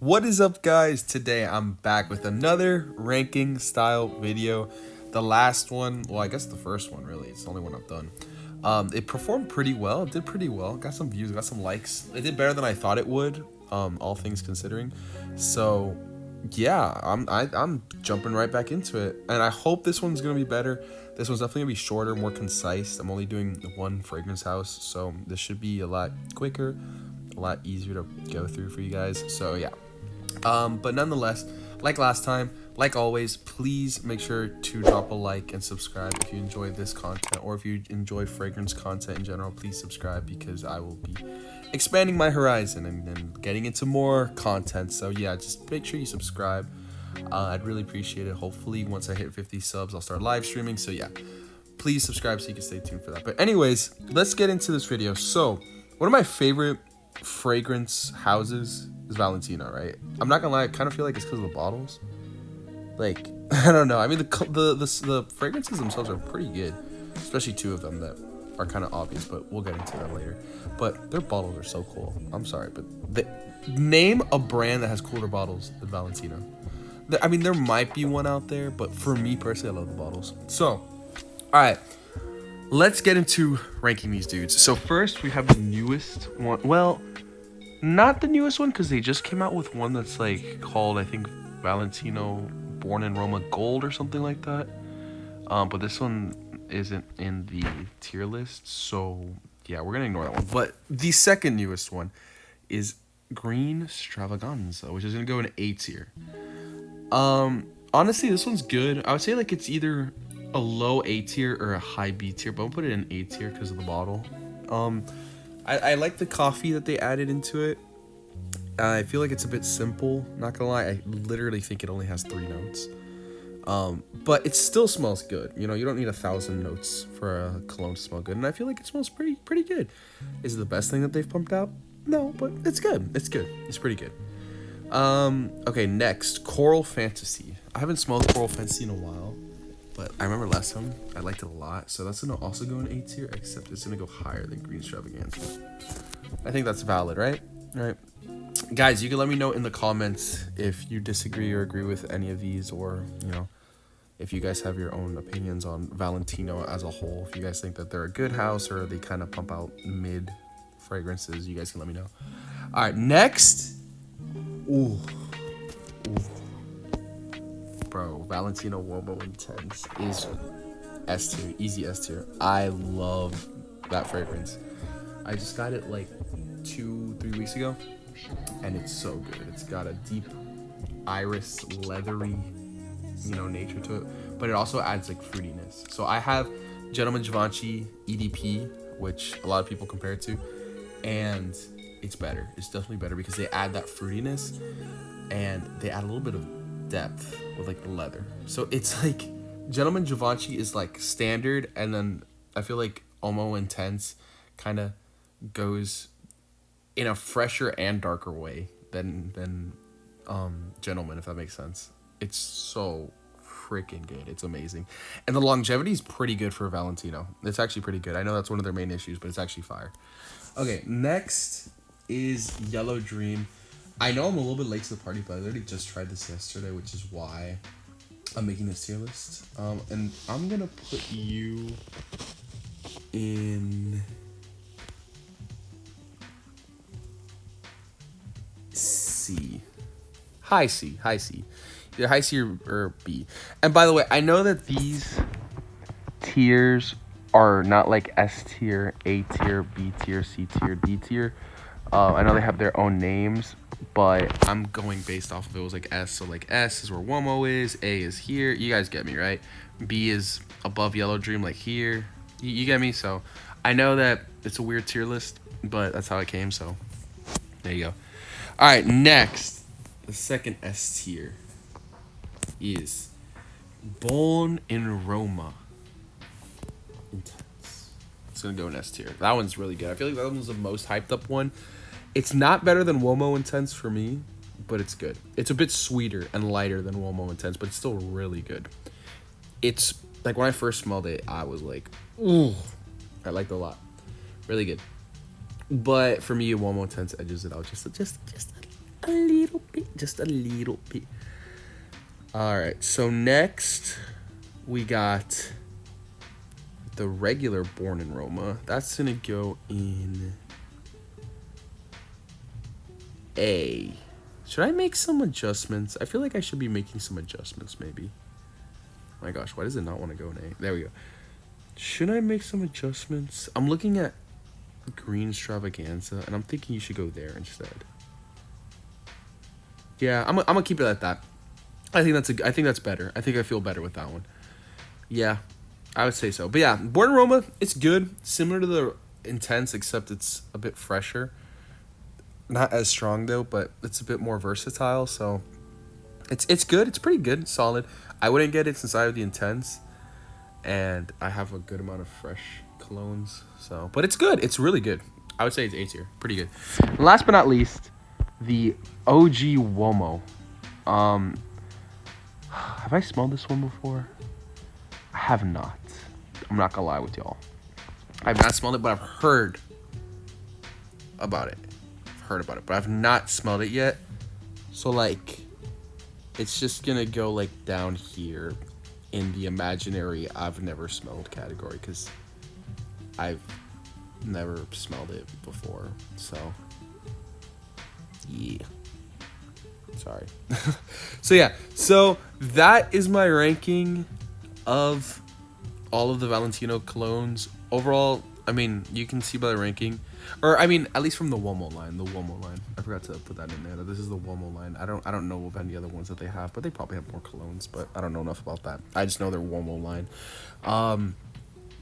What is up, guys? Today I'm back with another ranking style video. The last one, well, I guess the first one really, it's the only one I've done. It performed pretty well, it did pretty well, got some views, got some likes. It did better than I thought it would, all things considering. So yeah, I'm jumping right back into it, and I hope this one's gonna be better. This one's definitely gonna be shorter, more concise. I'm only doing one fragrance house, so this should be a lot quicker, a lot easier to go through for you guys. So yeah. But nonetheless, like last time, like always, please make sure to drop a like and subscribe if you enjoy this content, or if you enjoy fragrance content in general. Please subscribe because I will be expanding my horizon and getting into more content. So yeah, just make sure you subscribe. I'd really appreciate it. Hopefully once I hit 50 subs, I'll start live streaming. So yeah, please subscribe so you can stay tuned for that. But anyways, let's get into this video. So one of my favorite fragrance houses is Valentino, right? I'm not gonna lie, I kind of feel like it's because of the bottles. Like, I don't know. I mean, the fragrances themselves are pretty good, especially two of them that are kind of obvious, but we'll get into that later. But their bottles are so cool. I'm sorry, but name a brand that has cooler bottles than Valentino. I mean, there might be one out there, but for me personally, I love the bottles. So, all right, let's get into ranking these dudes. So first, we have the newest one. Well, not the newest one, because they just came out with one that's like called, I think, Valentino Born in Roma Gold or something like that. But this one isn't in the tier list, so yeah, we're gonna ignore that one. But the second newest one is Green Stravaganza, which is gonna go in A tier. Honestly, this one's good. I would say like it's either a low A tier or a high B tier, but I'll put it in A tier because of the bottle. I like the coffee that they added into it. I feel like it's a bit simple, not gonna lie. I literally think it only has 3 notes. But it still smells good. You know, you don't need 1,000 notes for a cologne to smell good, and I feel like it smells pretty good. Is it the best thing that they've pumped out? No, but it's good. It's good. It's pretty good. Okay, next, Coral Fantasy. I haven't smelled Coral Fantasy in a while, but I remember last time I liked it a lot, so that's gonna also go in A tier, except it's gonna go higher than Green Extravaganza. I think that's valid, right? All right. Guys, you can let me know in the comments if you disagree or agree with any of these, or, you know, if you guys have your own opinions on Valentino as a whole. If you guys think that they're a good house or they kind of pump out mid fragrances, you guys can let me know. All right, next. Ooh. Bro, Valentino Uomo Intense is S tier, easy S tier. I love that fragrance. I just got it like 2-3 weeks ago, and it's so good. It's got a deep iris, leathery, you know, nature to it, but it also adds like fruitiness. So I have Gentleman Givenchy EDP, which a lot of people compare it to, and it's better. It's definitely better because they add that fruitiness and they add a little bit of depth with like the leather. So it's like Gentleman Givenchy is like standard, and then I feel like Uomo Intense kind of goes in a fresher and darker way than Gentleman, if that makes sense. It's so freaking good. It's amazing, and the longevity is pretty good for Valentino. It's actually pretty good. I know that's one of their main issues, but it's actually fire. Okay, next is Yellow Dream. I know I'm a little bit late to the party, but I literally just tried this yesterday, which is why I'm making this tier list. And I'm gonna put you in C. High C. Either high C or B. And by the way, I know that these tiers are not like S tier, A tier, B tier, C tier, D tier. I know they have their own names, but I'm going based off of it was like S. So like S is where Uomo is, A is here. You guys get me, right? B is above Yellow Dream, like here. You get me? So I know that it's a weird tier list, but that's how it came. So there you go. All right, next, the second S tier is Born in Roma Intense. It's gonna go in S tier. That one's really good. I feel like that one's the most hyped up one. It's not better than Uomo Intense for me, but it's good. It's a bit sweeter and lighter than Uomo Intense, but it's still really good. It's like when I first smelled it, I was like, ooh, I liked it a lot. Really good. But for me, Uomo Intense edges it out just A little bit. Just a little bit. Alright, so next we got the regular Born in Roma. That's gonna go in A. Should I make some adjustments? I feel like I should be making some adjustments, maybe. Oh my gosh, why does it not want to go in A? There we go. Should I make some adjustments? I'm looking at Green Extravaganza, and I'm thinking you should go there instead. Yeah, I'm gonna keep it at that. I think that's better. I think I feel better with that one. Yeah, I would say so. But yeah, Born in Roma, it's good. Similar to the Intense, except it's a bit fresher. Not as strong though, but it's a bit more versatile. So it's good. It's pretty good. Solid. I wouldn't get it since I have the Intense, and I have a good amount of fresh colognes. So, but it's good. It's really good. I would say it's A tier. Pretty good. Last but not least, the OG Uomo. Have I smelled this one before? I have not. I'm not gonna lie with y'all. I've not smelled it, but I've heard about it. But I've not smelled it yet. So like, it's just gonna go like down here in the imaginary I've never smelled category, because I've never smelled it before. So yeah. Sorry. So yeah, so that is my ranking of all of the Valentino colognes. Overall, I mean, you can see by the ranking, or I mean, at least from the Uomo line. I forgot to put that in there. That this is the Uomo line. I don't know of any other ones that they have, but they probably have more colognes. But I don't know enough about that. I just know their Uomo line.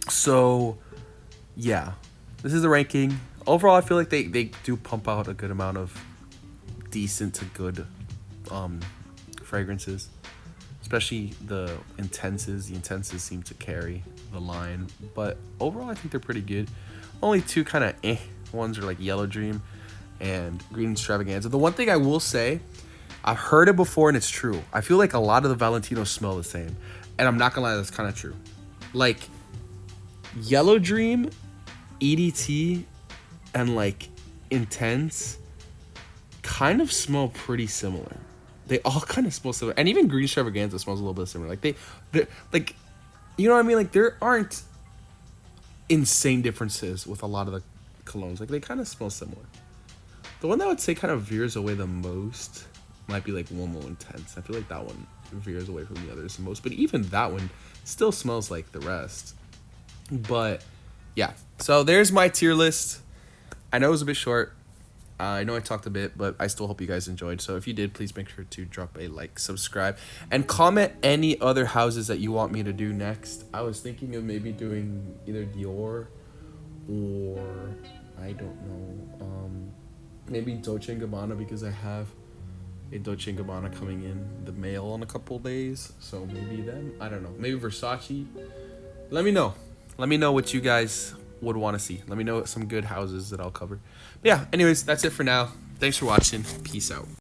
So yeah, this is the ranking. Overall, I feel like they do pump out a good amount of decent to good fragrances, especially the intenses. The intenses seem to carry the line, but overall I think they're pretty good. Only two kind of ones are like Yellow Dream and Green Extravaganza. The one thing I will say, I've heard it before and it's true. I feel like a lot of the Valentinos smell the same, and I'm not gonna lie, that's kind of true. Like Yellow Dream, EDT, and like Intense kind of smell pretty similar. They all kind of smell similar, and even Green Extravaganza smells a little bit similar. Like they like, you know what I mean? Like there aren't insane differences with a lot of the colognes. Like they kind of smell similar. The one that I would say kind of veers away the most might be like Uomo Intense. I feel like that one veers away from the others the most, but even that one still smells like the rest. But yeah, so there's my tier list. I know it was a bit short. I know I talked a bit, but I still hope you guys enjoyed. So if you did, please make sure to drop a like, subscribe, and comment any other houses that you want me to do next. I was thinking of maybe doing either Dior or I don't know, maybe Dolce & Gabbana, because I have a Dolce & Gabbana coming in the mail in a couple days. So maybe them. I don't know. Maybe Versace. Let me know. Let me know what you guys would want to see. Let me know some good houses that I'll cover. But yeah, anyways, that's it for now. Thanks for watching. Peace out.